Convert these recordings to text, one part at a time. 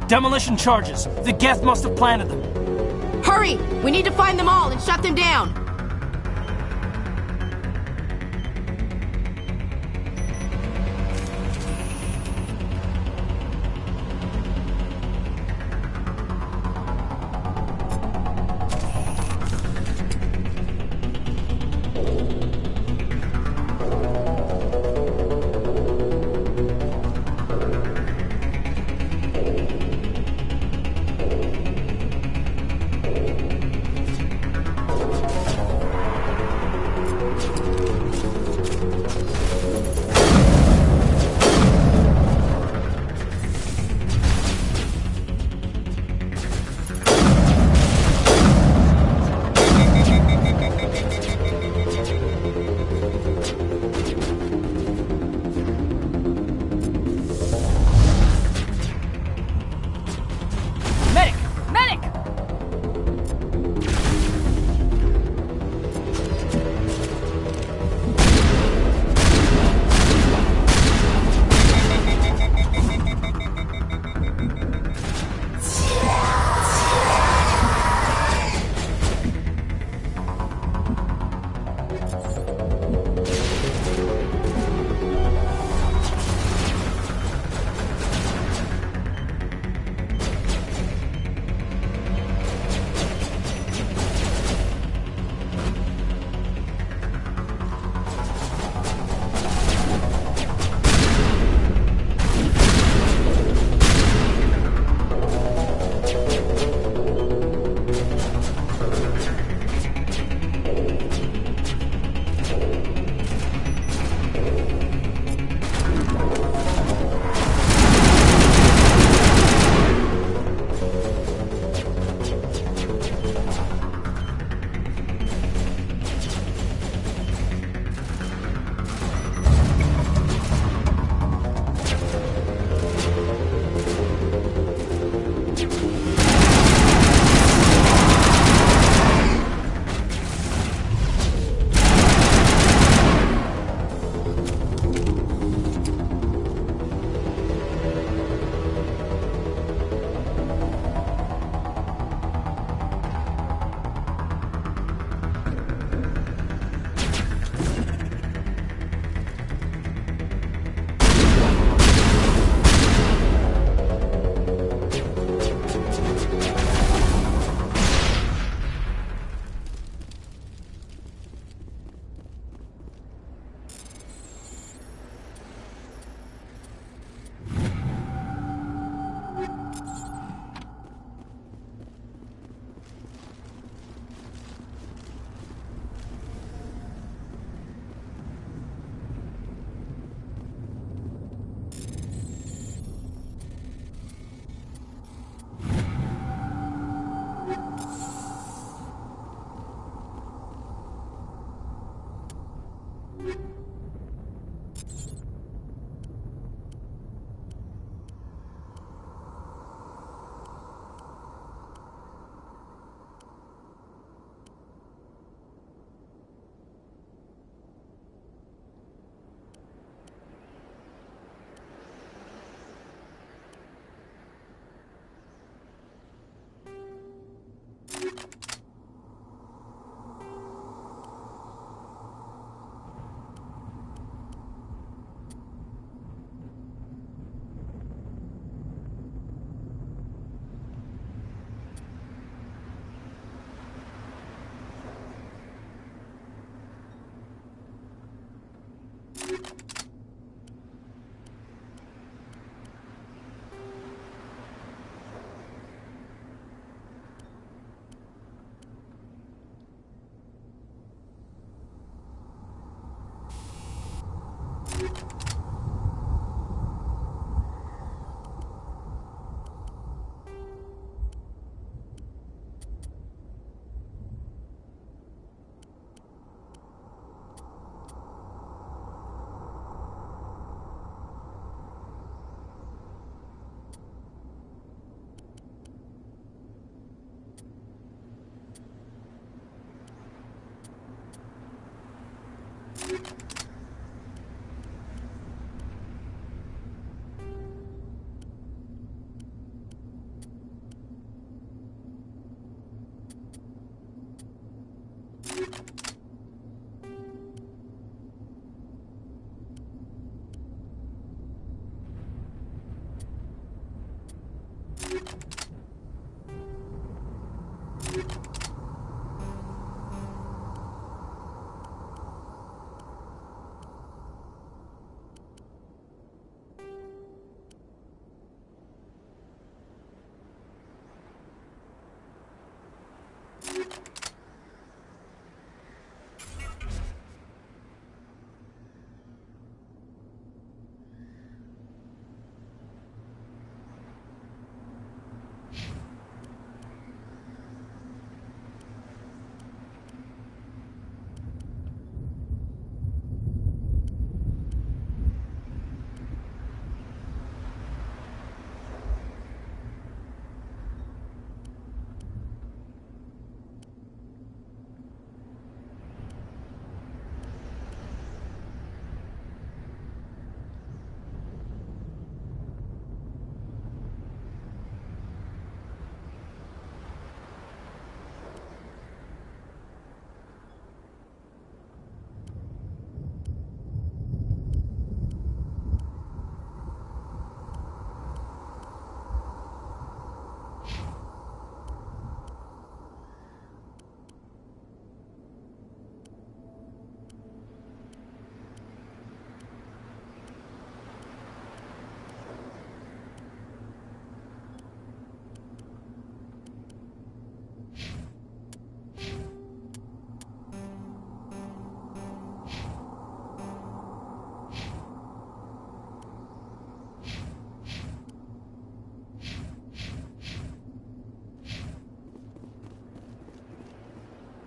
Demolition charges. The Geth must have planted them. Hurry! We need to find them all and shut them down!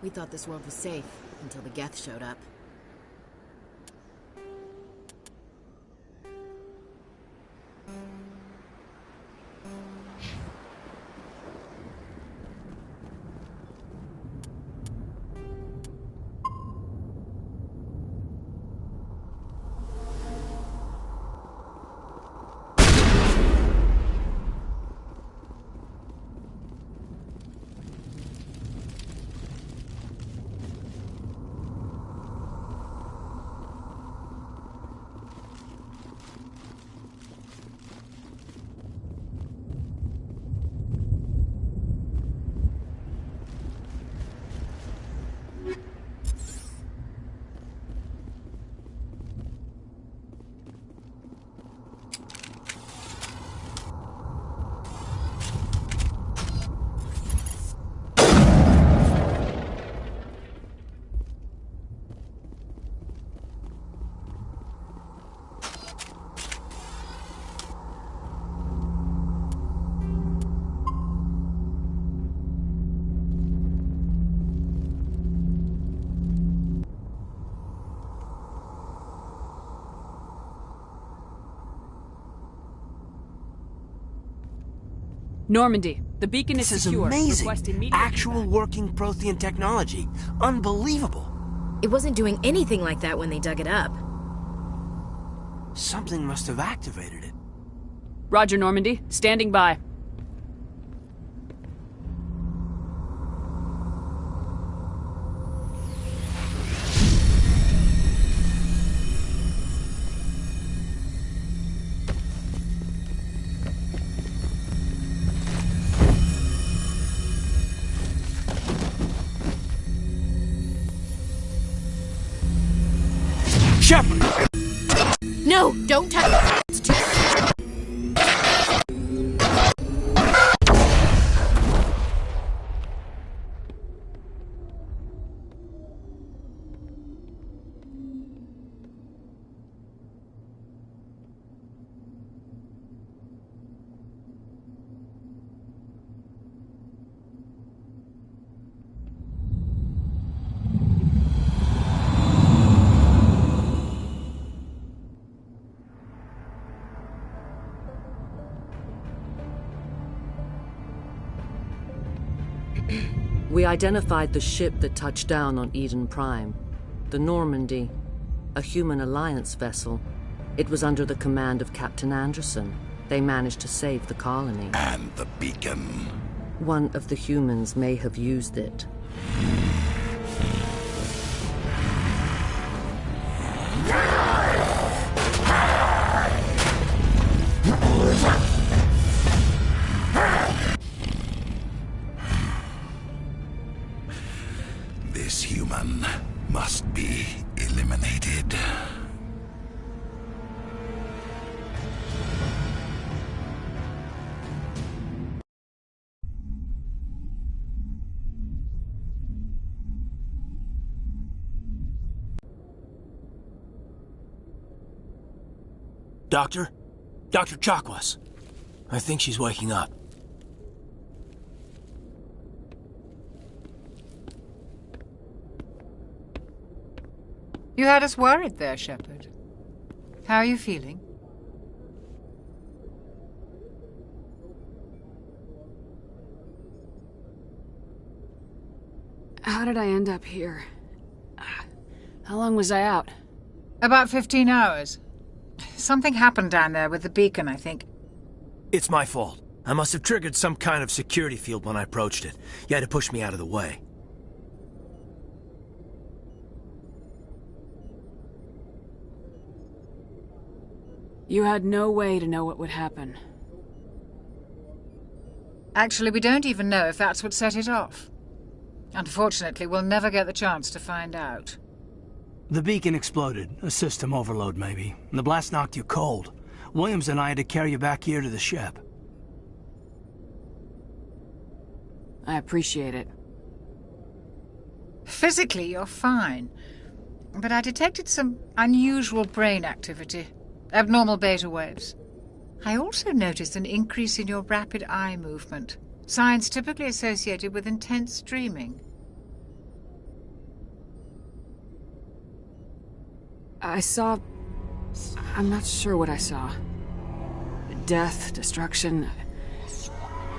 We thought this world was safe until the Geth showed up. Normandy, the beacon is This is secure. amazing. Request immediate Actual feedback. working Prothean technology. Unbelievable. It wasn't doing anything like that when they dug it up. Something must have activated it. Roger, Normandy. Standing by. Shepard! No, don't touch it. It's too... We identified the ship that touched down on Eden Prime, the Normandy, a human alliance vessel. It was under the command of Captain Anderson. They managed to save the colony. And the beacon. One of the humans may have used it. This human must be eliminated. Doctor? Dr. Chakwas. I think she's waking up. You had us worried there, Shepard. How are you feeling? How did I end up here? How long was I out? About 15 hours. Something happened down there with the beacon, I think. It's my fault. I must have triggered some kind of security field when I approached it. You had to push me out of the way. You had no way to know what would happen. Actually, we don't even know if that's what set it off. Unfortunately, we'll never get the chance to find out. The beacon exploded. A system overload, maybe. The blast knocked you cold. Williams and I had to carry you back here to the ship. I appreciate it. Physically, you're fine. But I detected some unusual brain activity. Abnormal beta waves. I also noticed an increase in your rapid eye movement. Signs typically associated with intense dreaming. I saw... I'm not sure what I saw. Death, destruction...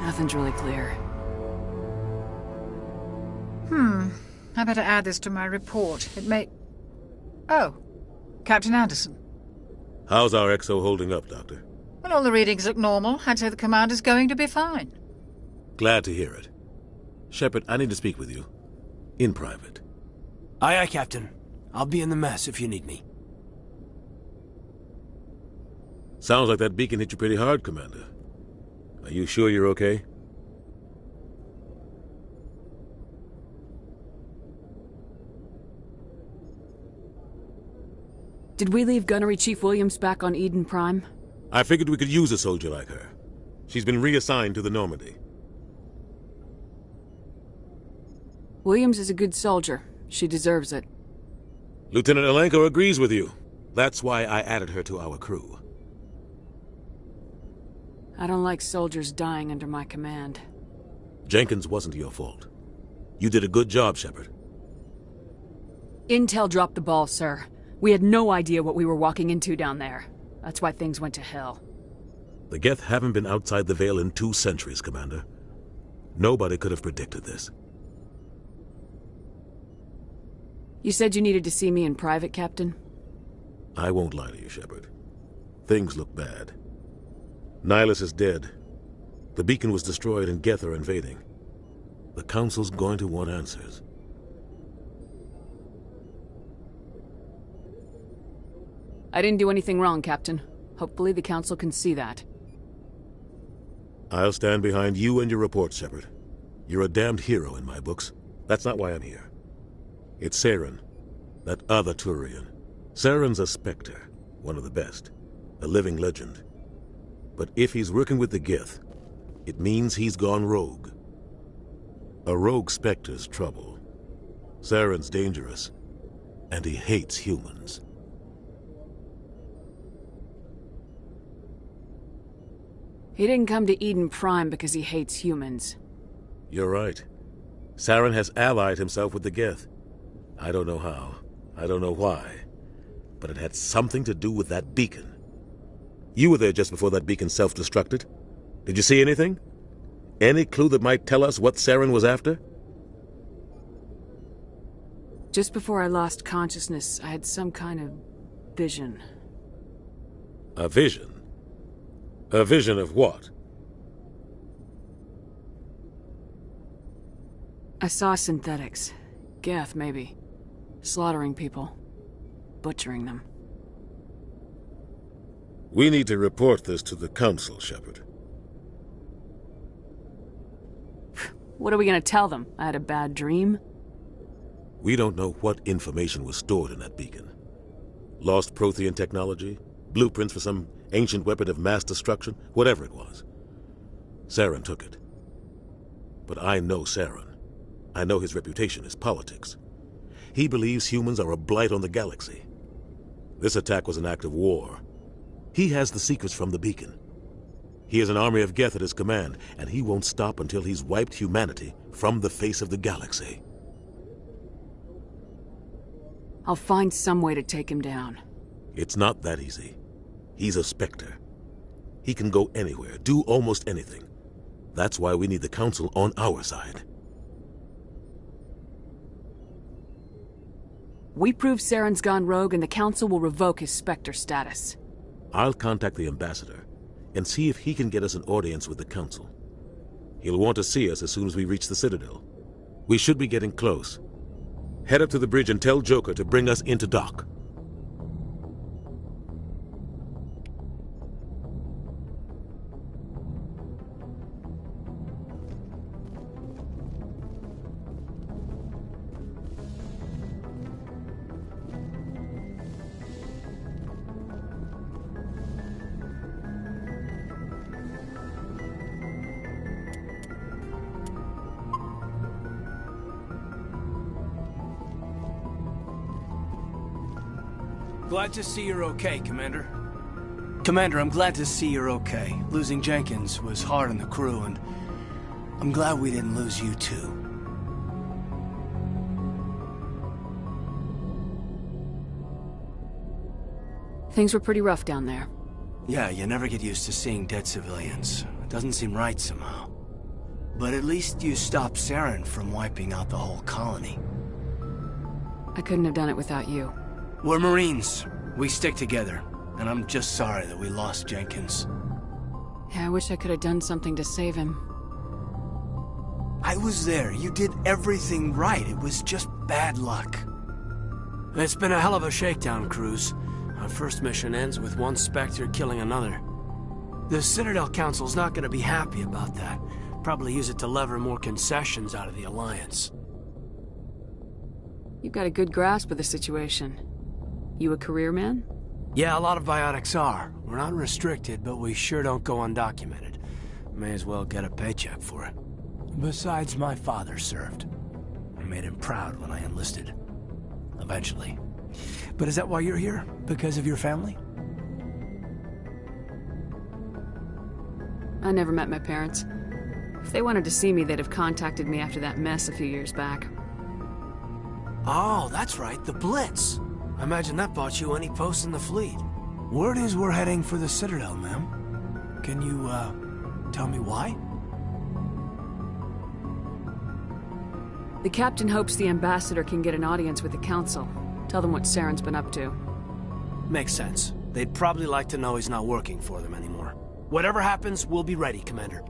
Nothing's really clear. I better add this to my report. It may... Oh, Captain Anderson. How's our XO holding up, Doctor? Well, all the readings look normal. I'd say the commander's going to be fine. Glad to hear it. Shepard, I need to speak with you. In private. Aye, aye, Captain. I'll be in the mess if you need me. Sounds like that beacon hit you pretty hard, Commander. Are you sure you're okay? Did we leave Gunnery Chief Williams back on Eden Prime? I figured we could use a soldier like her. She's been reassigned to the Normandy. Williams is a good soldier. She deserves it. Lieutenant Alenko agrees with you. That's why I added her to our crew. I don't like soldiers dying under my command. Jenkins wasn't your fault. You did a good job, Shepard. Intel dropped the ball, sir. We had no idea what we were walking into down there. That's why things went to hell. The Geth haven't been outside the Veil in 2 centuries, Commander. Nobody could have predicted this. You said you needed to see me in private, Captain? I won't lie to you, Shepard. Things look bad. Nihilus is dead. The beacon was destroyed and Geth are invading. The Council's going to want answers. I didn't do anything wrong, Captain. Hopefully the Council can see that. I'll stand behind you and your report, Shepard. You're a damned hero in my books. That's not why I'm here. It's Saren, that other Turian. Saren's a Spectre, one of the best, a living legend. But if he's working with the Geth, it means he's gone rogue. A rogue Spectre's trouble. Saren's dangerous, and he hates humans. He didn't come to Eden Prime because he hates humans. You're right. Saren has allied himself with the Geth. I don't know how. I don't know why. But it had something to do with that beacon. You were there just before that beacon self-destructed. Did you see anything? Any clue that might tell us what Saren was after? Just before I lost consciousness, I had some kind of vision. A vision? A vision of what? I saw synthetics. Geth, maybe. Slaughtering people. Butchering them. We need to report this to the Council, Shepard. What are we gonna tell them? I had a bad dream? We don't know what information was stored in that beacon. Lost Prothean technology? Blueprints for some ancient weapon of mass destruction? Whatever it was. Saren took it. But I know Saren. I know his reputation is politics. He believes humans are a blight on the galaxy. This attack was an act of war. He has the secrets from the beacon. He has an army of Geth at his command, and he won't stop until he's wiped humanity from the face of the galaxy. I'll find some way to take him down. It's not that easy. He's a Spectre. He can go anywhere, do almost anything. That's why we need the Council on our side. We prove Saren's gone rogue and the Council will revoke his Spectre status. I'll contact the Ambassador and see if he can get us an audience with the Council. He'll want to see us as soon as we reach the Citadel. We should be getting close. Head up to the bridge and tell Joker to bring us into dock. Glad to see you're okay, Commander. Commander, I'm glad to see you're okay. Losing Jenkins was hard on the crew, and I'm glad we didn't lose you too. Things were pretty rough down there. Yeah, you never get used to seeing dead civilians. It doesn't seem right somehow. But at least you stopped Saren from wiping out the whole colony. I couldn't have done it without you. We're Marines. We stick together. And I'm just sorry that we lost Jenkins. Yeah, I wish I could have done something to save him. I was there. You did everything right. It was just bad luck. It's been a hell of a shakedown, Cruz. Our first mission ends with one Spectre killing another. The Citadel Council's not gonna be happy about that. Probably use it to lever more concessions out of the Alliance. You've got a good grasp of the situation. You a career man? Yeah, a lot of biotics are. We're not restricted, but we sure don't go undocumented. May as well get a paycheck for it. Besides, my father served. I made him proud when I enlisted. Eventually. But is that why you're here? Because of your family? I never met my parents. If they wanted to see me, they'd have contacted me after that mess a few years back. Oh, that's right, the Blitz. I imagine that bought you any post in the fleet. Word is we're heading for the Citadel, ma'am. Can you, tell me why? The captain hopes the ambassador can get an audience with the council. Tell them what Saren's been up to. Makes sense. They'd probably like to know he's not working for them anymore. Whatever happens, we'll be ready, Commander.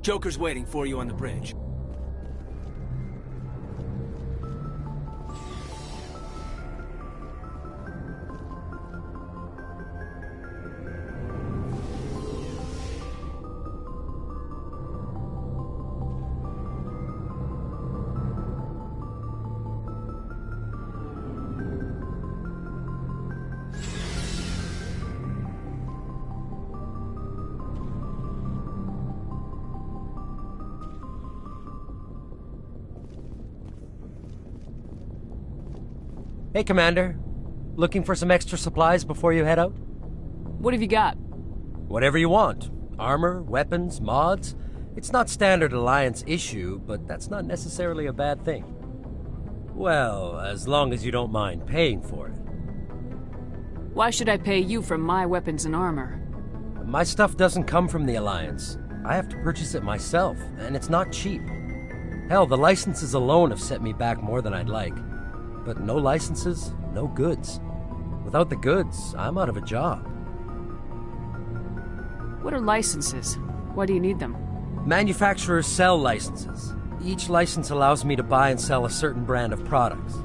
Joker's waiting for you on the bridge. Hey, Commander. Looking for some extra supplies before you head out? What have you got? Whatever you want. Armor, weapons, mods. It's not standard Alliance issue, but that's not necessarily a bad thing. Well, as long as you don't mind paying for it. Why should I pay you for my weapons and armor? My stuff doesn't come from the Alliance. I have to purchase it myself, and it's not cheap. Hell, the licenses alone have set me back more than I'd like. But no licenses, no goods. Without the goods, I'm out of a job. What are licenses? Why do you need them? Manufacturers sell licenses. Each license allows me to buy and sell a certain brand of products.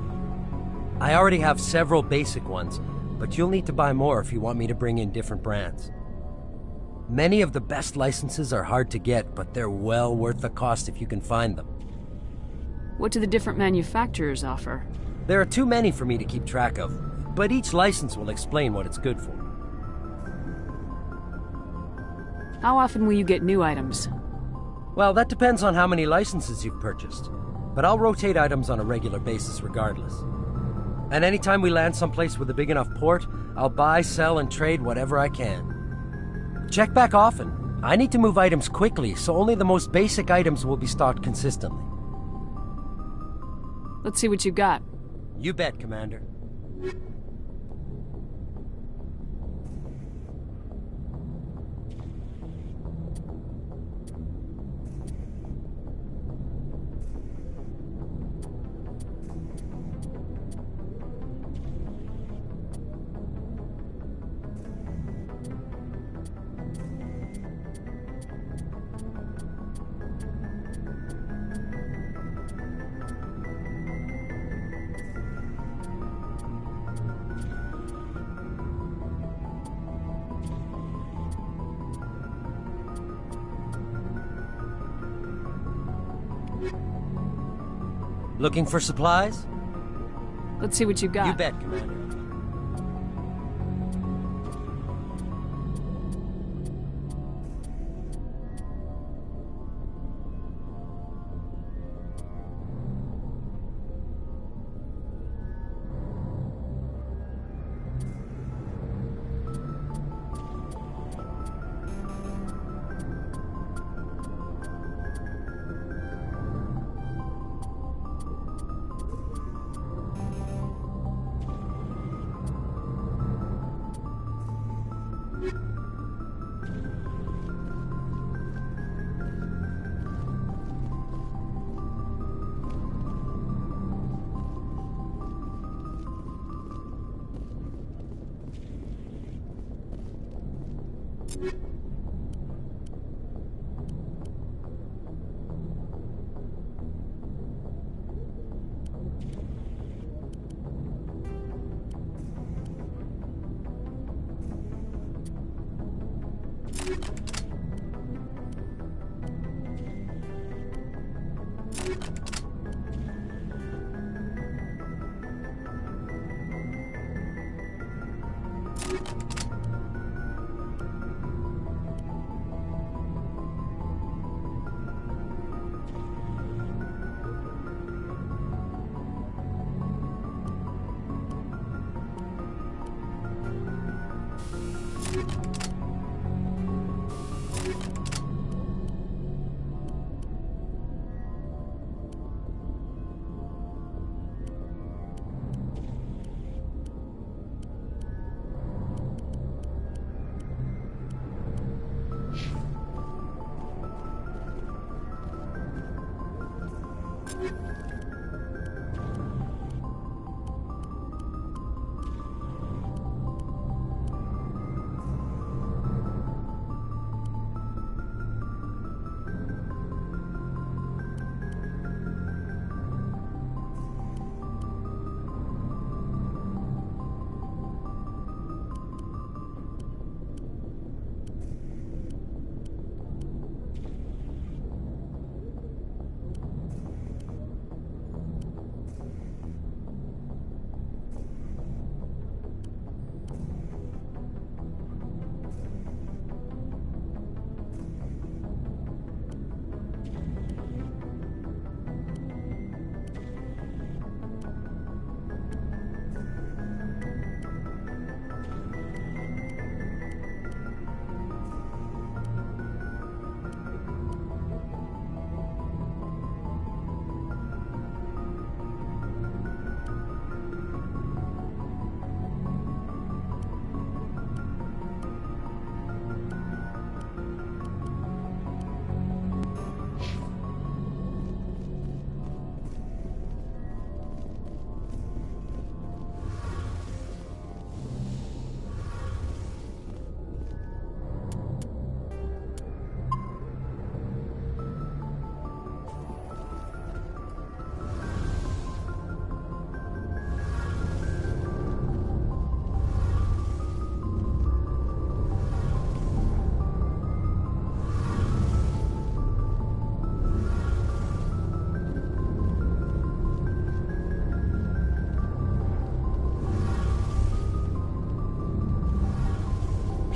I already have several basic ones, but you'll need to buy more if you want me to bring in different brands. Many of the best licenses are hard to get, but they're well worth the cost if you can find them. What do the different manufacturers offer? There are too many for me to keep track of, but each license will explain what it's good for. How often will you get new items? Well, that depends on how many licenses you've purchased, but I'll rotate items on a regular basis regardless. And anytime we land someplace with a big enough port, I'll buy, sell, and trade whatever I can. Check back often. I need to move items quickly, so only the most basic items will be stocked consistently. Let's see what you've got. You bet, Commander. Looking for supplies? Let's see what you've got. You bet, Commander.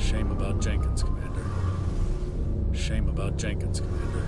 Shame about Jenkins, Commander. Shame about Jenkins, Commander.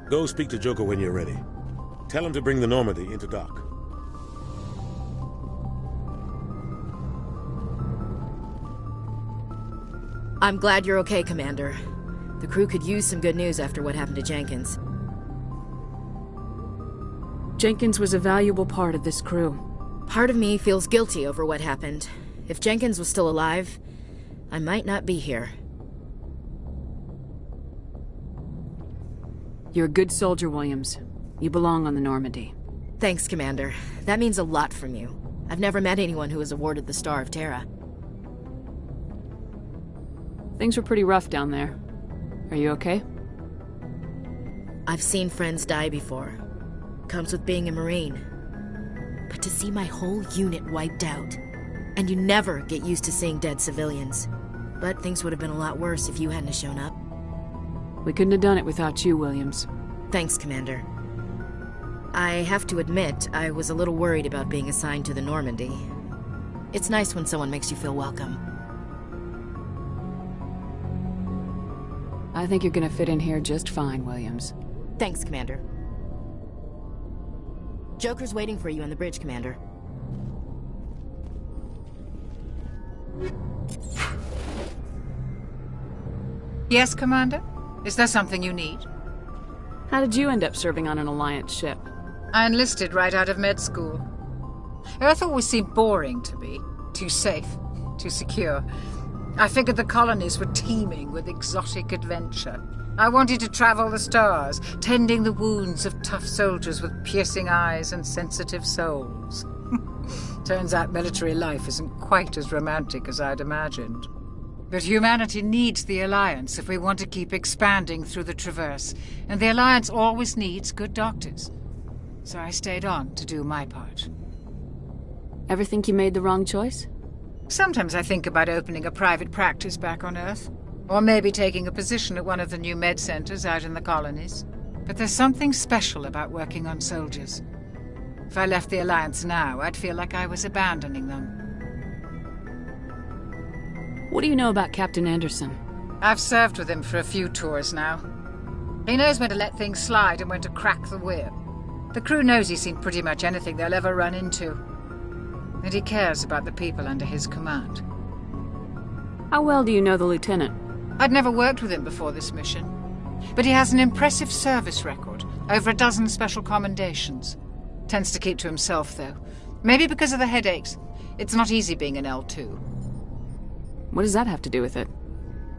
Go speak to Joker when you're ready. Tell him to bring the Normandy into dock. I'm glad you're okay, Commander. The crew could use some good news after what happened to Jenkins. Jenkins was a valuable part of this crew. Part of me feels guilty over what happened. If Jenkins was still alive, I might not be here. You're a good soldier, Williams. You belong on the Normandy. Thanks, Commander. That means a lot from you. I've never met anyone who was awarded the Star of Terra. Things were pretty rough down there. Are you okay? I've seen friends die before. Comes with being a Marine. But to see my whole unit wiped out, and you never get used to seeing dead civilians. But things would have been a lot worse if you hadn't shown up. We couldn't have done it without you, Williams. Thanks, Commander. I have to admit, I was a little worried about being assigned to the Normandy. It's nice when someone makes you feel welcome. I think you're gonna fit in here just fine, Williams. Thanks, Commander. Joker's waiting for you on the bridge, Commander. Yes, Commander? Is there something you need? How did you end up serving on an Alliance ship? I enlisted right out of med school. Earth always seemed boring to me. Too safe, too secure. I figured the colonies were teeming with exotic adventure. I wanted to travel the stars, tending the wounds of tough soldiers with piercing eyes and sensitive souls. Turns out military life isn't quite as romantic as I'd imagined. But humanity needs the Alliance if we want to keep expanding through the Traverse, and the Alliance always needs good doctors. So I stayed on to do my part. Ever think you made the wrong choice? Sometimes I think about opening a private practice back on Earth. Or maybe taking a position at one of the new med centers out in the colonies. But there's something special about working on soldiers. If I left the Alliance now, I'd feel like I was abandoning them. What do you know about Captain Anderson? I've served with him for a few tours now. He knows when to let things slide and when to crack the whip. The crew knows he's seen pretty much anything they'll ever run into. And he cares about the people under his command. How well do you know the Lieutenant? I'd never worked with him before this mission. But he has an impressive service record, over a dozen special commendations. Tends to keep to himself, though. Maybe because of the headaches. It's not easy being an L2. What does that have to do with it?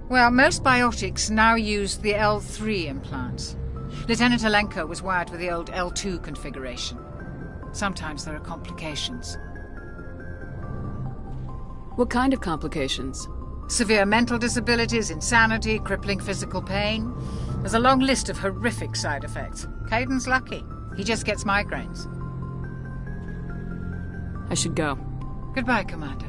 Well, most biotics now use the L3 implants. Lieutenant Alenko was wired with the old L2 configuration. Sometimes there are complications. What kind of complications? Severe mental disabilities, insanity, crippling physical pain. There's a long list of horrific side effects. Caden's lucky. He just gets migraines. I should go. Goodbye, Commander.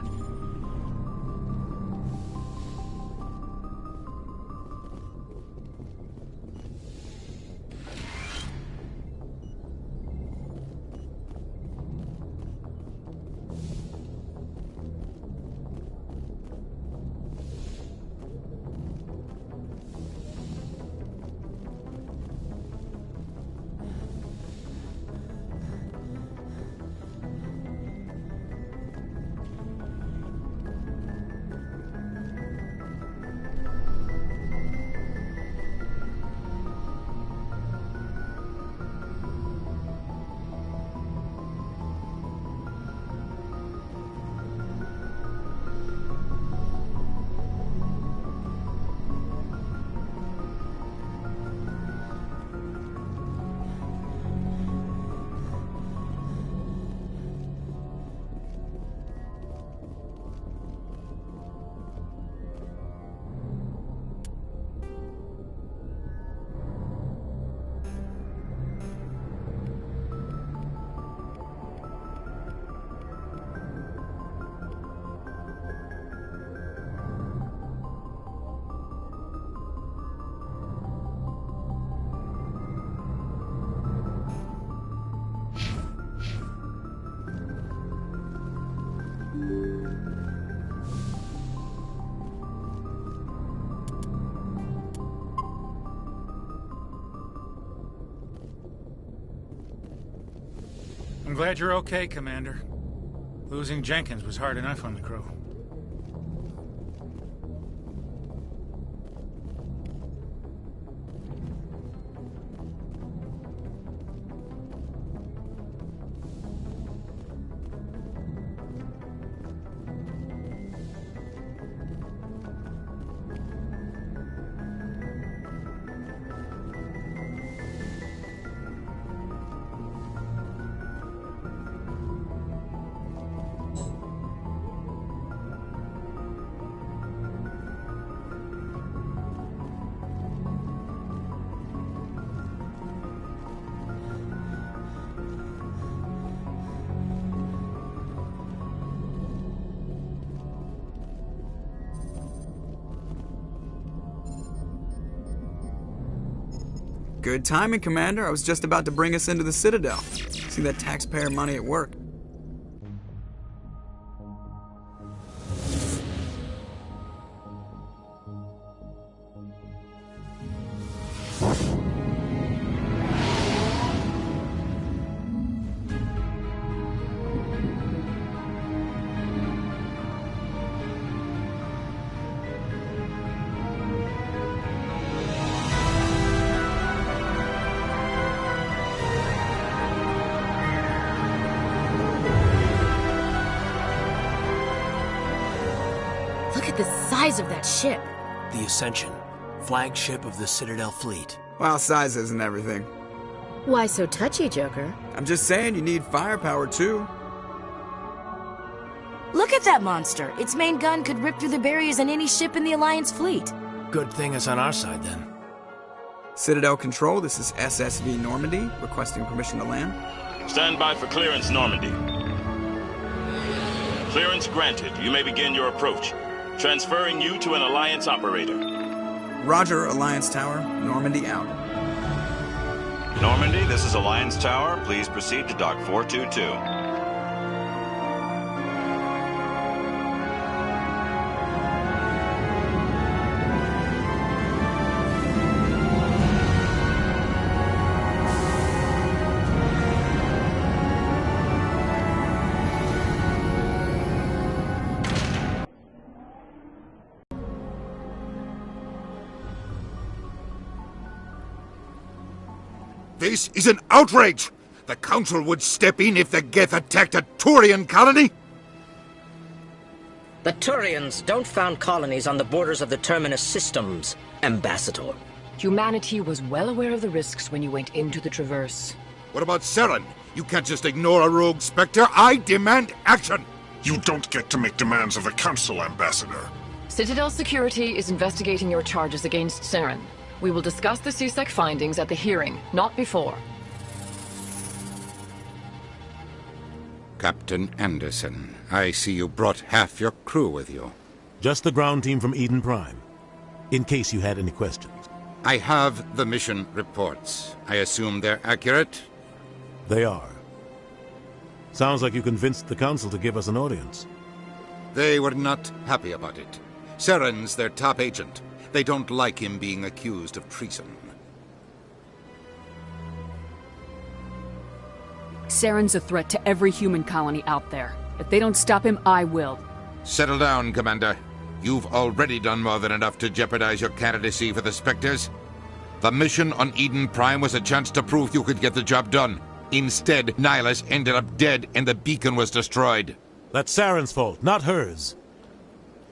I'm glad you're okay, Commander. Losing Jenkins was hard enough on the crew. Good timing, Commander. I was just about to bring us into the Citadel. See that taxpayer money at work. Look at the size of that ship. The Ascension, flagship of the Citadel fleet. Well, size isn't everything. Why so touchy, Joker? I'm just saying you need firepower, too. Look at that monster. Its main gun could rip through the barriers in any ship in the Alliance fleet. Good thing it's on our side, then. Citadel Control, this is SSV Normandy, requesting permission to land. Stand by for clearance, Normandy. Clearance granted. You may begin your approach. Transferring you to an Alliance operator. Roger, Alliance Tower. Normandy out. Normandy, this is Alliance Tower. Please proceed to Dock 422. This is an outrage! The Council would step in if the Geth attacked a Turian colony? The Turians don't found colonies on the borders of the Terminus systems, Ambassador. Humanity was well aware of the risks when you went into the Traverse. What about Saren? You can't just ignore a rogue Spectre. I demand action! You don't get to make demands of the Council, Ambassador. Citadel Security is investigating your charges against Saren. We will discuss the CSEC findings at the hearing, not before. Captain Anderson, I see you brought half your crew with you. Just the ground team from Eden Prime, in case you had any questions. I have the mission reports. I assume they're accurate? They are. Sounds like you convinced the Council to give us an audience. They were not happy about it. Saren's their top agent. They don't like him being accused of treason. Saren's a threat to every human colony out there. If they don't stop him, I will. Settle down, Commander. You've already done more than enough to jeopardize your candidacy for the Spectres. The mission on Eden Prime was a chance to prove you could get the job done. Instead, Nihilus ended up dead and the beacon was destroyed. That's Saren's fault, not hers.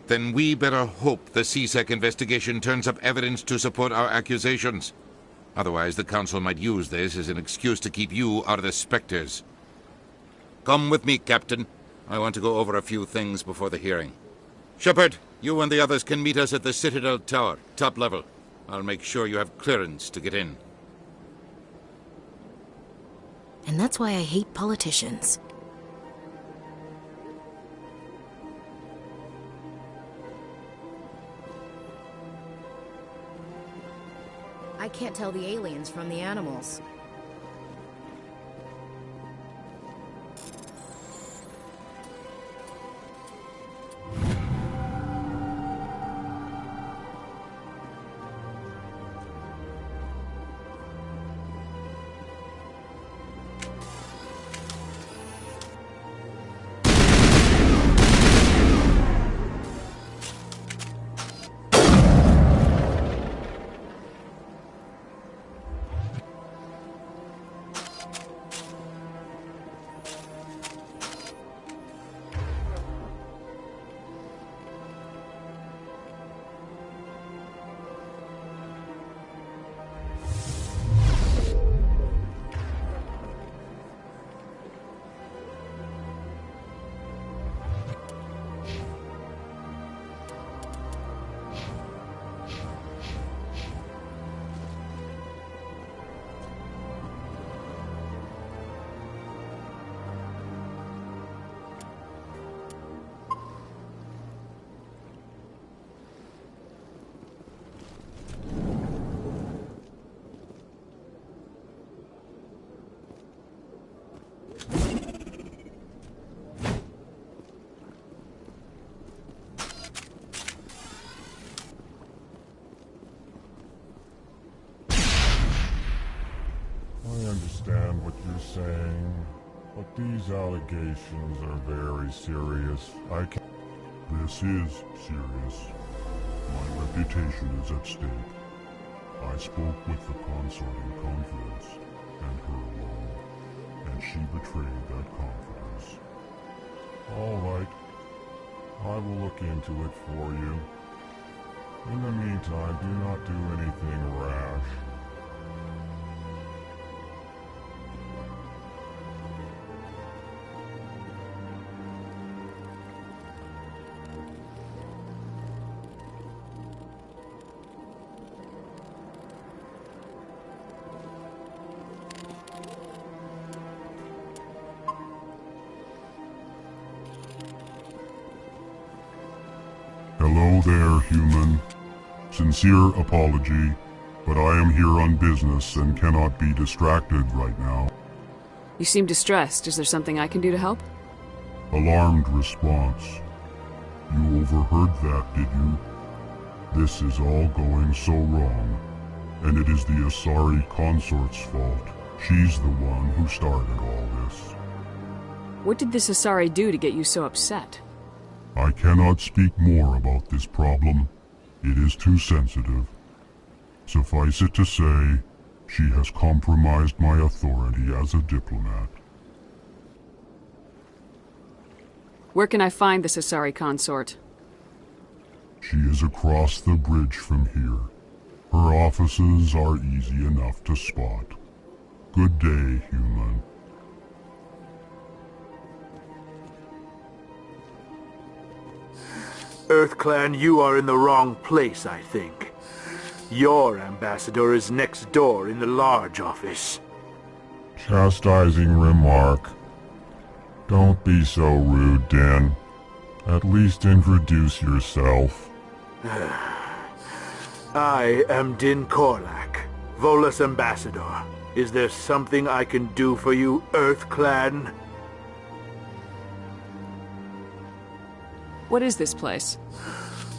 Then we better hope the CSEC investigation turns up evidence to support our accusations. Otherwise, the Council might use this as an excuse to keep you out of the Spectres. Come with me, Captain. I want to go over a few things before the hearing. Shepard, you and the others can meet us at the Citadel Tower, top level. I'll make sure you have clearance to get in. And that's why I hate politicians. I can't tell the aliens from the animals. understand what you're saying, but these allegations are very serious. This is serious. My reputation is at stake. I spoke with the consort in confidence, and her alone, and she betrayed that confidence. All right. I will look into it for you. In the meantime, do not do anything rash. Hello there, human. Sincere apology, but I am here on business and cannot be distracted right now. You seem distressed. Is there something I can do to help? Alarmed response. You overheard that, did you? This is all going so wrong, and it is the Asari consort's fault. She's the one who started all this. What did this Asari do to get you so upset? I cannot speak more about this problem. It is too sensitive. Suffice it to say, she has compromised my authority as a diplomat. Where can I find this Asari consort? She is across the bridge from here. Her offices are easy enough to spot. Good day, human. EarthClan, you are in the wrong place, I think. Your ambassador is next door in the large office. Chastising remark. Don't be so rude, Din. At least introduce yourself. I am Din Korlak, Volus ambassador. Is there something I can do for you, EarthClan? What is this place?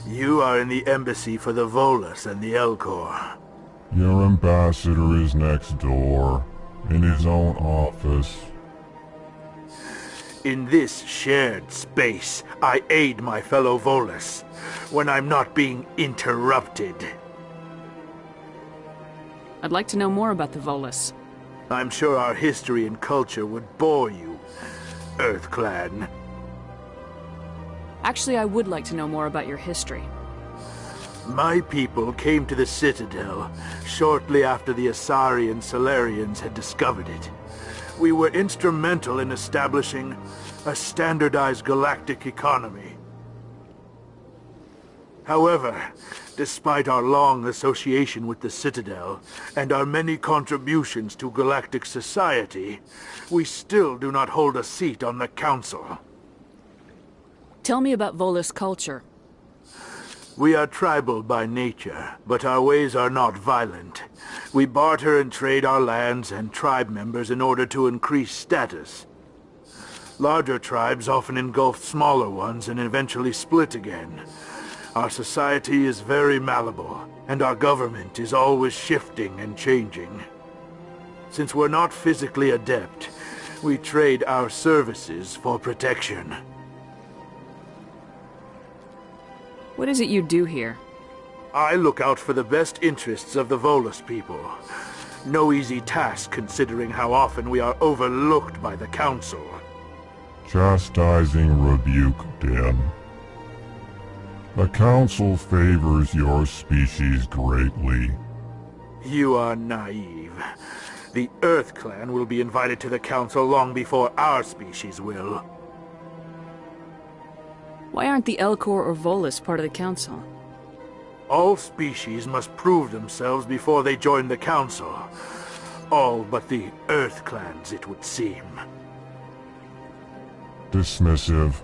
You are in the embassy for the Volus and the Elcor. Your ambassador is next door, in his own office. In this shared space, I aid my fellow Volus, when I'm not being interrupted. I'd like to know more about the Volus. I'm sure our history and culture would bore you, EarthClan. Actually, I would like to know more about your history. My people came to the Citadel shortly after the Asari and Salarians had discovered it. We were instrumental in establishing a standardized galactic economy. However, despite our long association with the Citadel and our many contributions to galactic society, we still do not hold a seat on the Council. Tell me about Volus culture. We are tribal by nature, but our ways are not violent. We barter and trade our lands and tribe members in order to increase status. Larger tribes often engulf smaller ones and eventually split again. Our society is very malleable, and our government is always shifting and changing. Since we're not physically adept, we trade our services for protection. What is it you do here? I look out for the best interests of the Volus people. No easy task considering how often we are overlooked by the Council. Chastising rebuke, Din. The Council favors your species greatly. You are naive. The EarthClan will be invited to the Council long before our species will. Why aren't the Elcor or Volus part of the Council? All species must prove themselves before they join the Council. All but the EarthClans, it would seem. Dismissive.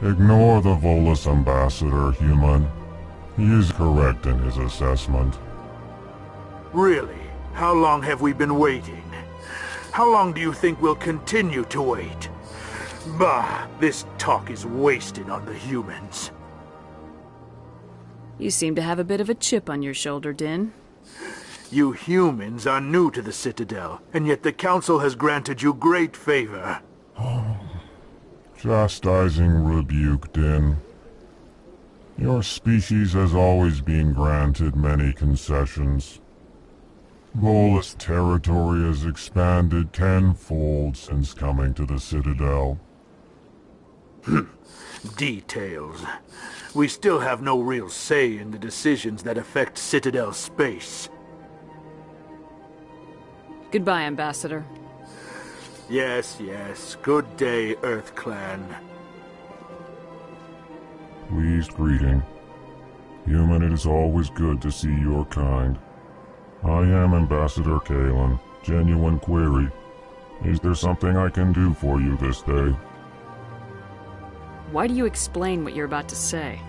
Ignore the Volus ambassador, human. He is correct in his assessment. Really? How long have we been waiting? How long do you think we'll continue to wait? Bah, this talk is wasted on the humans. You seem to have a bit of a chip on your shoulder, Din. You humans are new to the Citadel, and yet the Council has granted you great favor. Chastising rebuke, Din. Your species has always been granted many concessions. Volus territory has expanded tenfold since coming to the Citadel. Details. We still have no real say in the decisions that affect Citadel space. Goodbye, Ambassador. Yes, yes. Good day, Earth Clan. Pleased greeting. Human, it is always good to see your kind. I am Ambassador Kalen. Genuine query. Is there something I can do for you this day? Why do you explain what you're about to say?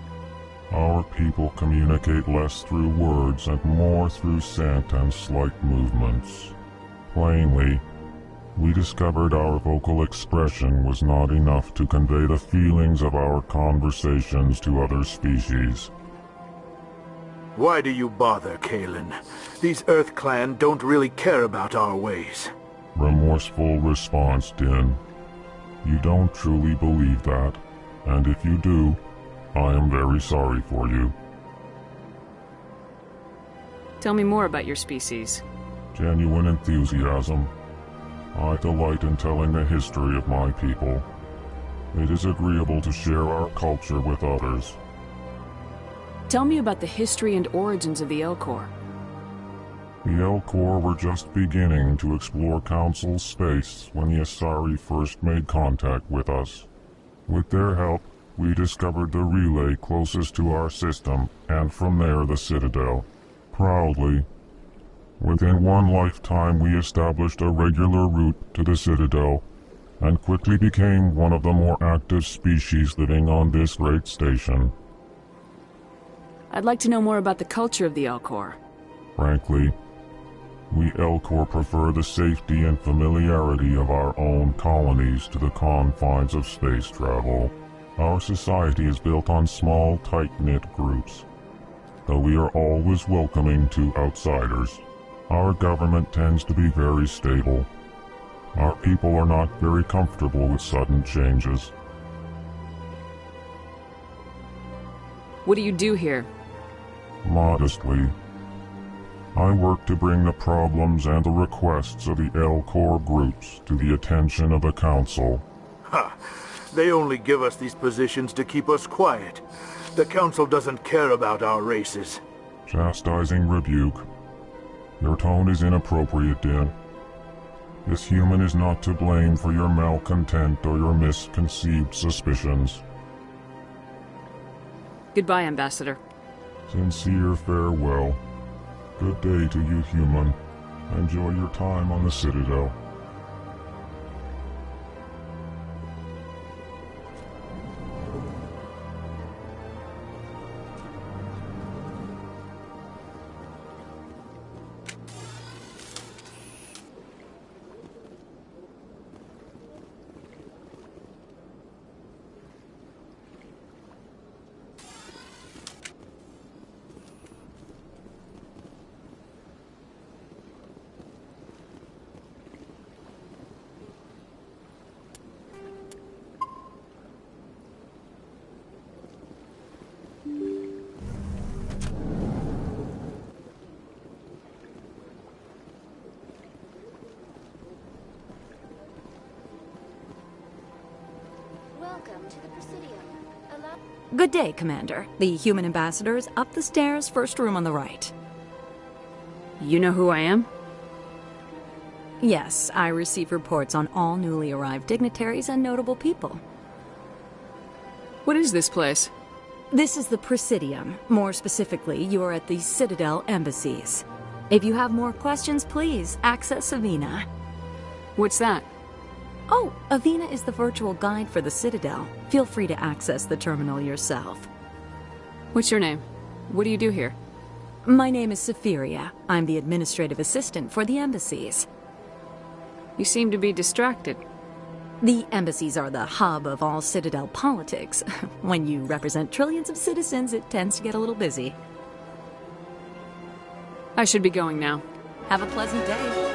Our people communicate less through words and more through scent and slight movements. Plainly, we discovered our vocal expression was not enough to convey the feelings of our conversations to other species. Why do you bother, Kalen? These Earth Clan don't really care about our ways. Remorseful response, Din. You don't truly believe that, and if you do, I am very sorry for you. Tell me more about your species. Genuine enthusiasm. I delight in telling the history of my people. It is agreeable to share our culture with others. Tell me about the history and origins of the Elcor. The Elcor were just beginning to explore Council space when the Asari first made contact with us. With their help, we discovered the relay closest to our system, and from there the Citadel. Proudly, within one lifetime we established a regular route to the Citadel, and quickly became one of the more active species living on this great station. I'd like to know more about the culture of the Elcor. Frankly, we Elcor prefer the safety and familiarity of our own colonies to the confines of space travel. Our society is built on small, tight-knit groups, though we are always welcoming to outsiders. Our government tends to be very stable. Our people are not very comfortable with sudden changes. What do you do here? Modestly, I work to bring the problems and the requests of the Elcor groups to the attention of the Council. Ha! They only give us these positions to keep us quiet. The Council doesn't care about our races. Chastising rebuke. Your tone is inappropriate, Din. This human is not to blame for your malcontent or your misconceived suspicions. Goodbye, Ambassador. Sincere farewell. Good day to you, human. Enjoy your time on the Citadel. Good day, Commander. The human ambassador is up the stairs, first room on the right. You know who I am? Yes, I receive reports on all newly arrived dignitaries and notable people. What is this place? This is the Presidium. More specifically, you are at the Citadel embassies. If you have more questions, please access Avina. What's that? Oh, Avina is the virtual guide for the Citadel. Feel free to access the terminal yourself. What's your name? What do you do here? My name is Safiria. I'm the administrative assistant for the embassies. You seem to be distracted. The embassies are the hub of all Citadel politics. When you represent trillions of citizens, it tends to get a little busy. I should be going now. Have a pleasant day.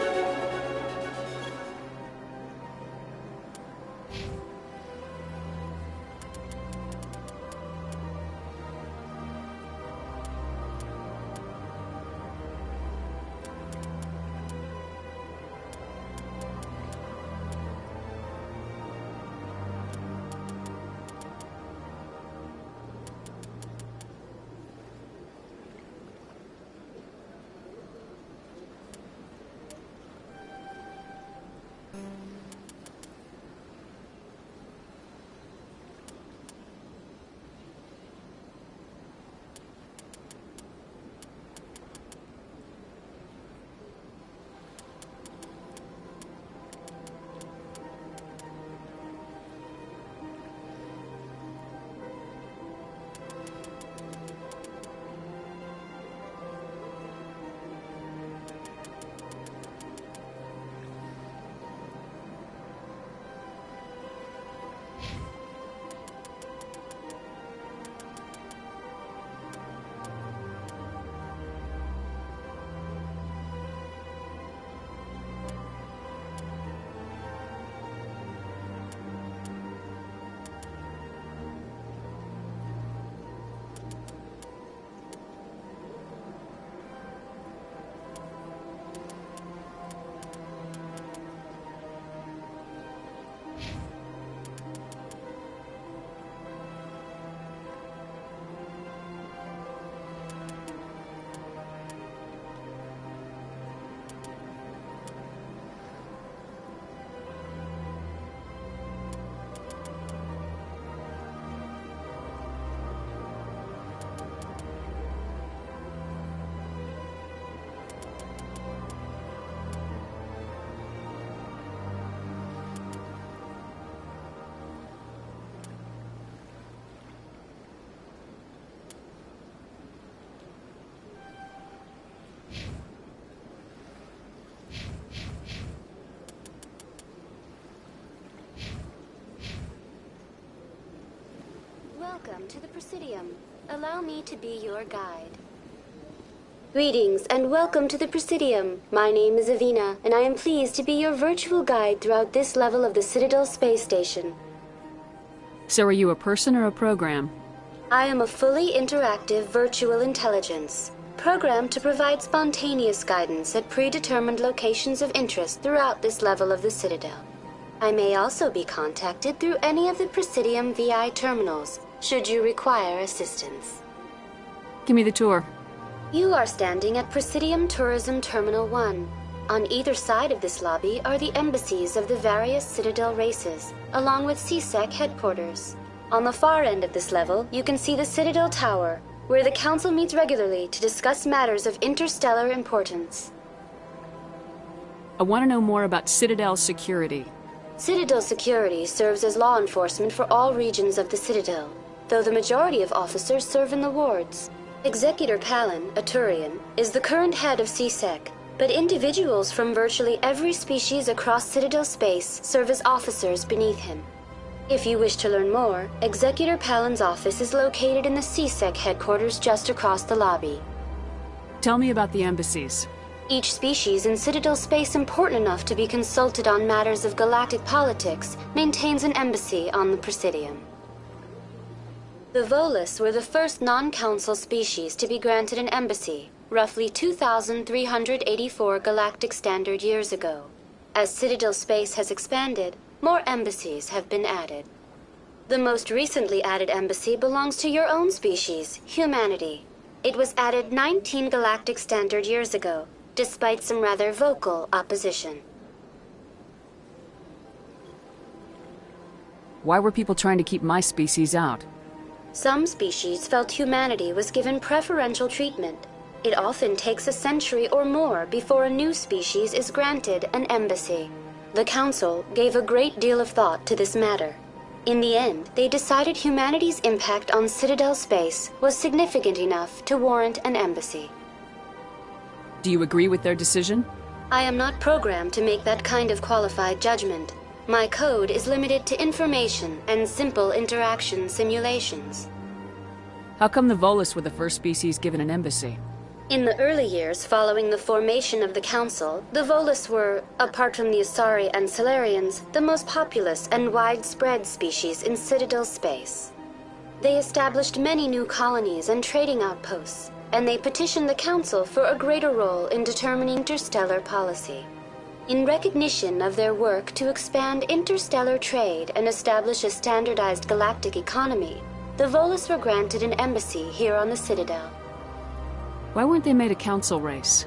Welcome to the Presidium. Allow me to be your guide. Greetings and welcome to the Presidium. My name is Avina, and I am pleased to be your virtual guide throughout this level of the Citadel Space Station. So are you a person or a program? I am a fully interactive virtual intelligence, programmed to provide spontaneous guidance at predetermined locations of interest throughout this level of the Citadel. I may also be contacted through any of the Presidium VI terminals, should you require assistance. Give me the tour. You are standing at Presidium Tourism Terminal 1. On either side of this lobby are the embassies of the various Citadel races, along with CSEC headquarters. On the far end of this level, you can see the Citadel Tower, where the Council meets regularly to discuss matters of interstellar importance. I want to know more about Citadel security. Citadel security serves as law enforcement for all regions of the Citadel, though the majority of officers serve in the wards. Executor Palin, a Turian, is the current head of CSEC, but individuals from virtually every species across Citadel space serve as officers beneath him. If you wish to learn more, Executor Palin's office is located in the CSEC headquarters just across the lobby. Tell me about the embassies. Each species in Citadel space important enough to be consulted on matters of galactic politics maintains an embassy on the Presidium. The Volus were the first non-council species to be granted an embassy, roughly 2,384 galactic standard years ago. As Citadel space has expanded, more embassies have been added. The most recently added embassy belongs to your own species, humanity. It was added 19 galactic standard years ago, despite some rather vocal opposition. Why were people trying to keep my species out? Some species felt humanity was given preferential treatment. It often takes a century or more before a new species is granted an embassy. The Council gave a great deal of thought to this matter. In the end, they decided humanity's impact on Citadel space was significant enough to warrant an embassy. Do you agree with their decision? I am not programmed to make that kind of qualified judgment. My code is limited to information and simple interaction simulations. How come the Volus were the first species given an embassy? In the early years following the formation of the Council, the Volus were, apart from the Asari and Salarians, the most populous and widespread species in Citadel space. They established many new colonies and trading outposts, and they petitioned the Council for a greater role in determining interstellar policy. In recognition of their work to expand interstellar trade and establish a standardized galactic economy, the Volus were granted an embassy here on the Citadel. Why weren't they made a council race?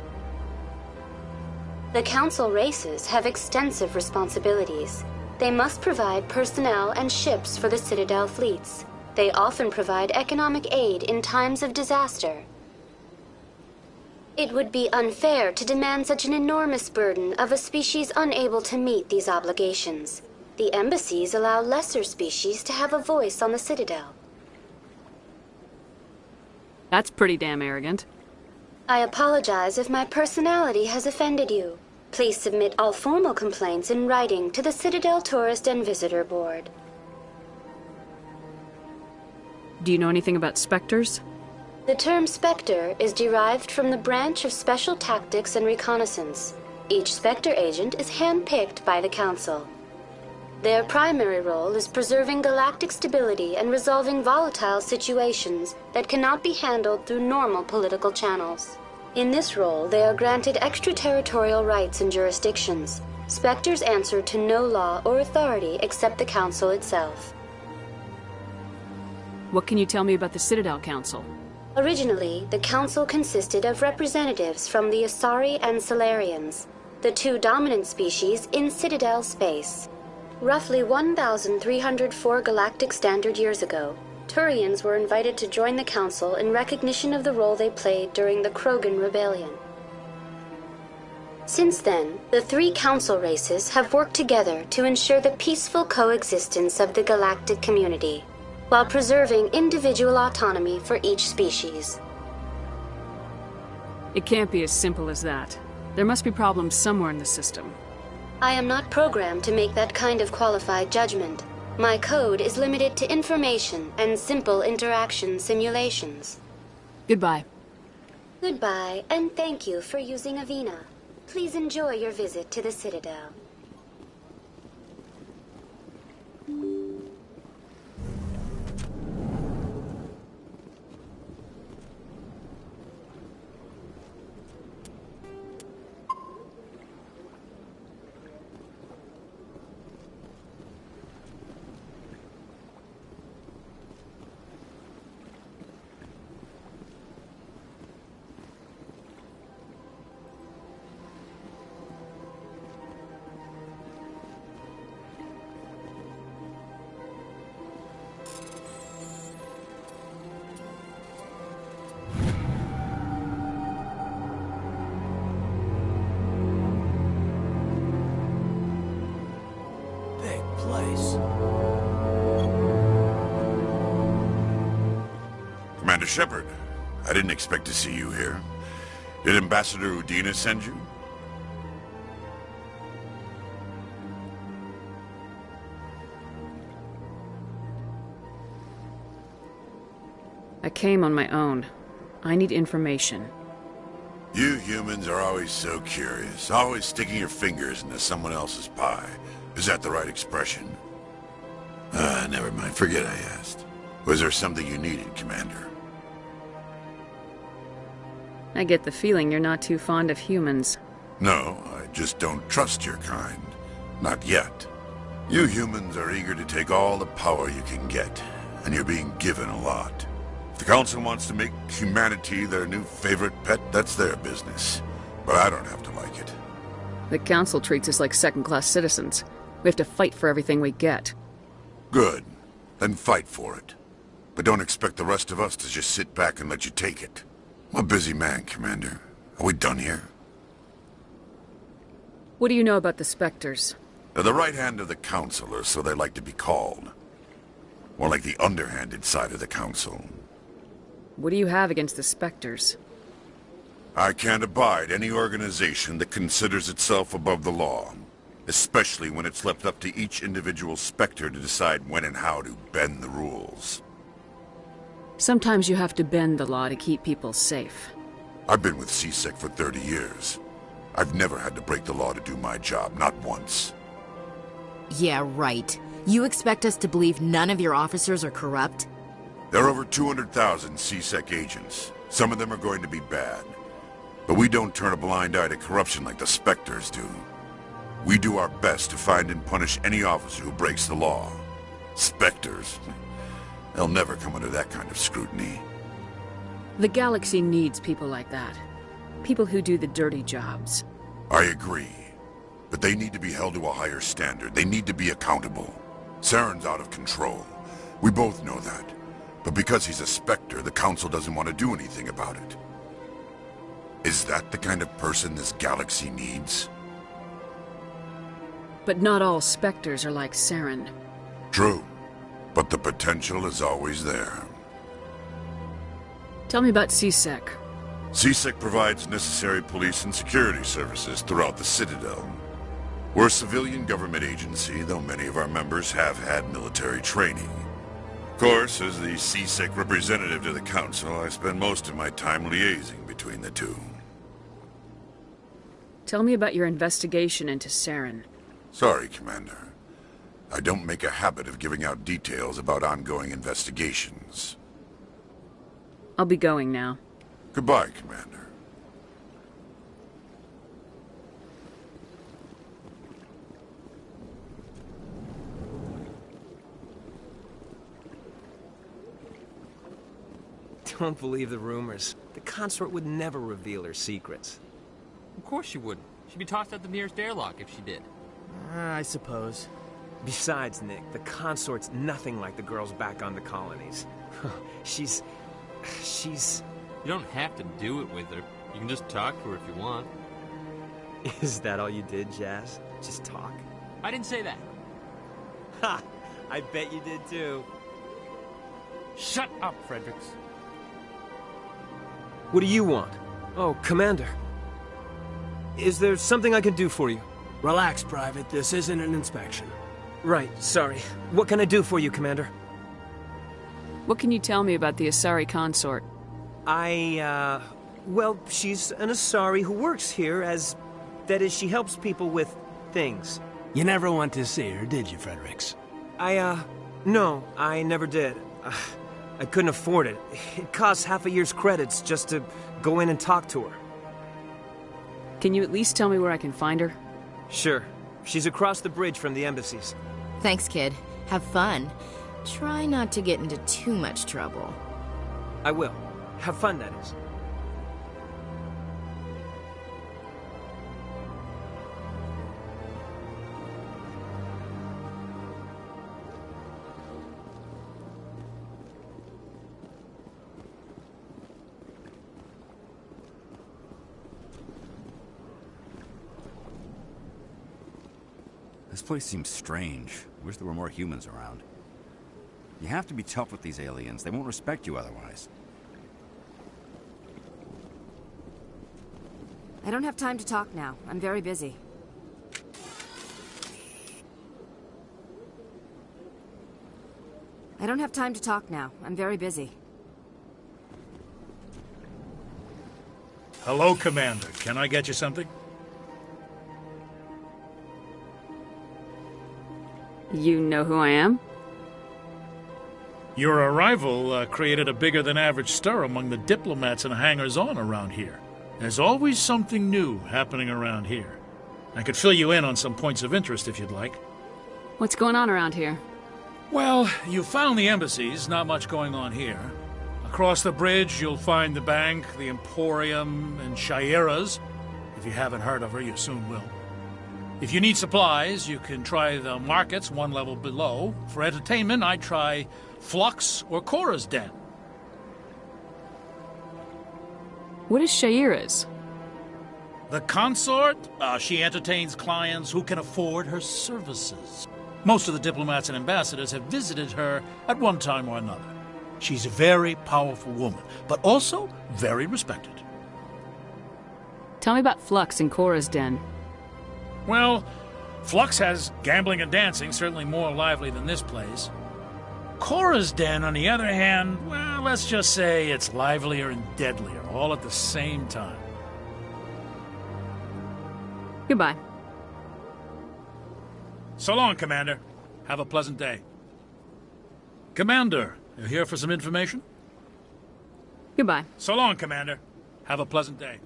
The council races have extensive responsibilities. They must provide personnel and ships for the Citadel fleets. They often provide economic aid in times of disaster. It would be unfair to demand such an enormous burden of a species unable to meet these obligations. The embassies allow lesser species to have a voice on the Citadel. That's pretty damn arrogant. I apologize if my personality has offended you. Please submit all formal complaints in writing to the Citadel Tourist and Visitor Board. Do you know anything about Spectres? The term Spectre is derived from the branch of Special Tactics and Reconnaissance. Each Spectre agent is handpicked by the Council. Their primary role is preserving galactic stability and resolving volatile situations that cannot be handled through normal political channels. In this role, they are granted extraterritorial rights and jurisdictions. Spectres answer to no law or authority except the Council itself. What can you tell me about the Citadel Council? Originally, the Council consisted of representatives from the Asari and Salarians, the two dominant species in Citadel space. Roughly 1,304 galactic standard years ago, Turians were invited to join the Council in recognition of the role they played during the Krogan Rebellion. Since then, the three Council races have worked together to ensure the peaceful coexistence of the galactic community, while preserving individual autonomy for each species. It can't be as simple as that. There must be problems somewhere in the system. I am not programmed to make that kind of qualified judgment. My code is limited to information and simple interaction simulations. Goodbye. Goodbye, and thank you for using Avina. Please enjoy your visit to the Citadel. Commander Shepard, I didn't expect to see you here. Did Ambassador Udina send you? I came on my own. I need information. You humans are always so curious, always sticking your fingers into someone else's pie. Is that the right expression? Never mind. Forget I asked. Was there something you needed, Commander? I get the feeling you're not too fond of humans. No, I just don't trust your kind. Not yet. You humans are eager to take all the power you can get, and you're being given a lot. If the Council wants to make humanity their new favorite pet, that's their business. But I don't have to like it. The Council treats us like second-class citizens. We have to fight for everything we get. Good. Then fight for it. But don't expect the rest of us to just sit back and let you take it. I'm a busy man, Commander. Are we done here? What do you know about the Spectres? They're the right hand of the Council, or so they like to be called. More like the underhanded side of the Council. What do you have against the Spectres? I can't abide any organization that considers itself above the law. Especially when it's left up to each individual Spectre to decide when and how to bend the rules. Sometimes you have to bend the law to keep people safe. I've been with C-Sec for 30 years. I've never had to break the law to do my job, not once. Yeah, right. You expect us to believe none of your officers are corrupt? There are over 200,000 C-Sec agents. Some of them are going to be bad. But we don't turn a blind eye to corruption like the Spectres do. We do our best to find and punish any officer who breaks the law. Spectres? They'll never come under that kind of scrutiny. The galaxy needs people like that. People who do the dirty jobs. I agree. But they need to be held to a higher standard. They need to be accountable. Saren's out of control. We both know that. But because he's a Spectre, the Council doesn't want to do anything about it. Is that the kind of person this galaxy needs? But not all Spectres are like Saren. True. But the potential is always there. Tell me about C-Sec. C-Sec provides necessary police and security services throughout the Citadel. We're a civilian government agency, though many of our members have had military training. Of course, as the C-Sec representative to the Council, I spend most of my time liaising between the two. Tell me about your investigation into Saren. Sorry, Commander. I don't make a habit of giving out details about ongoing investigations. I'll be going now. Goodbye, Commander. Don't believe the rumors. The consort would never reveal her secrets. Of course she wouldn't. She'd be tossed out the nearest airlock if she did. I suppose. Besides, Nick, the consort's nothing like the girls back on the colonies. She's... You don't have to do it with her. You can just talk to her if you want. Is that all you did, Jazz? Just talk? I didn't say that. Ha! I bet you did too. Shut up, Fredericks. What do you want? Oh, Commander. Is there something I can do for you? Relax, Private. This isn't an inspection. Right, sorry. What can I do for you, Commander? What can you tell me about the Asari consort? Well, she's an Asari who works here as... That is, she helps people with things. You never went to see her, did you, Fredericks? No, I never did. I couldn't afford it. It costs half a year's credits just to go in and talk to her. Can you at least tell me where I can find her? Sure. She's across the bridge from the embassies. Thanks, kid. Have fun. Try not to get into too much trouble. I will. Have fun, that is. This place seems strange. Wish there were more humans around. You have to be tough with these aliens. They won't respect you otherwise. I don't have time to talk now. I'm very busy. I don't have time to talk now. I'm very busy. Hello, Commander. Can I get you something? You know who I am? Your arrival created a bigger-than-average stir among the diplomats and hangers-on around here. There's always something new happening around here. I could fill you in on some points of interest if you'd like. What's going on around here? Well, you found the embassies, not much going on here. Across the bridge, you'll find the bank, the Emporium, and Shayera's. If you haven't heard of her, you soon will. If you need supplies, you can try the markets one level below. For entertainment, I'd try Flux or Cora's Den. What is Shayera's? The consort? She entertains clients who can afford her services. Most of the diplomats and ambassadors have visited her at one time or another. She's a very powerful woman, but also very respected. Tell me about Flux and Cora's Den. Well, Flux has gambling and dancing, certainly more lively than this place. Cora's Den, on the other hand, well, let's just say it's livelier and deadlier, all at the same time. Goodbye. So long, Commander. Have a pleasant day. Commander, you here for some information? Goodbye. So long, Commander. Have a pleasant day.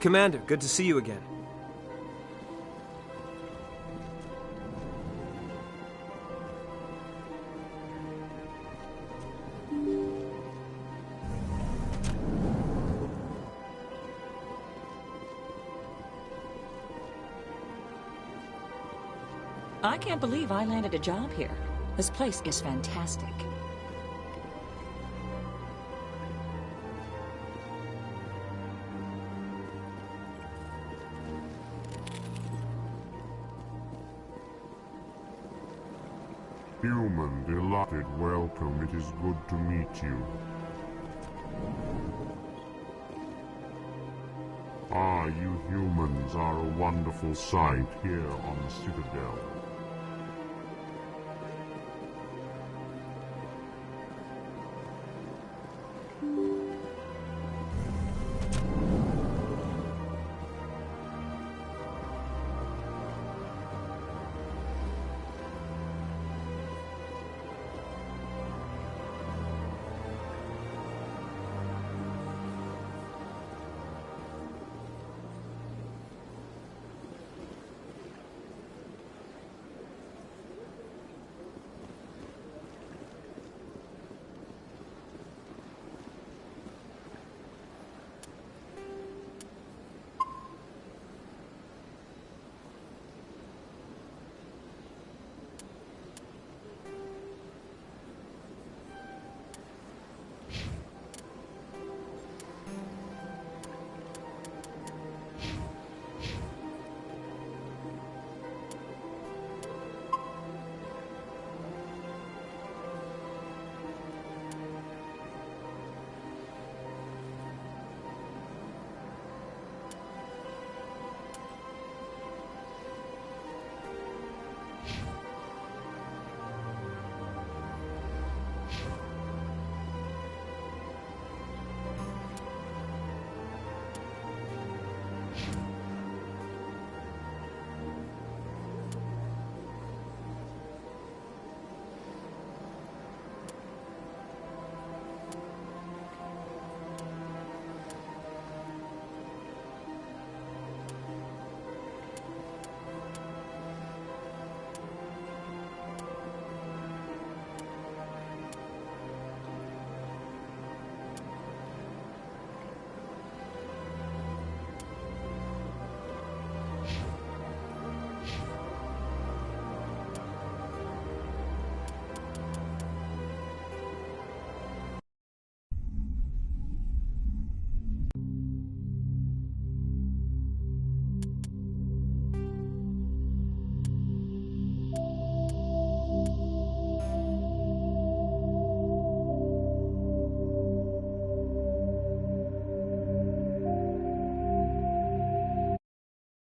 Commander, good to see you again. I can't believe I landed a job here. This place is fantastic. Human, delighted welcome. It is good to meet you. Ah, you humans are a wonderful sight here on the Citadel.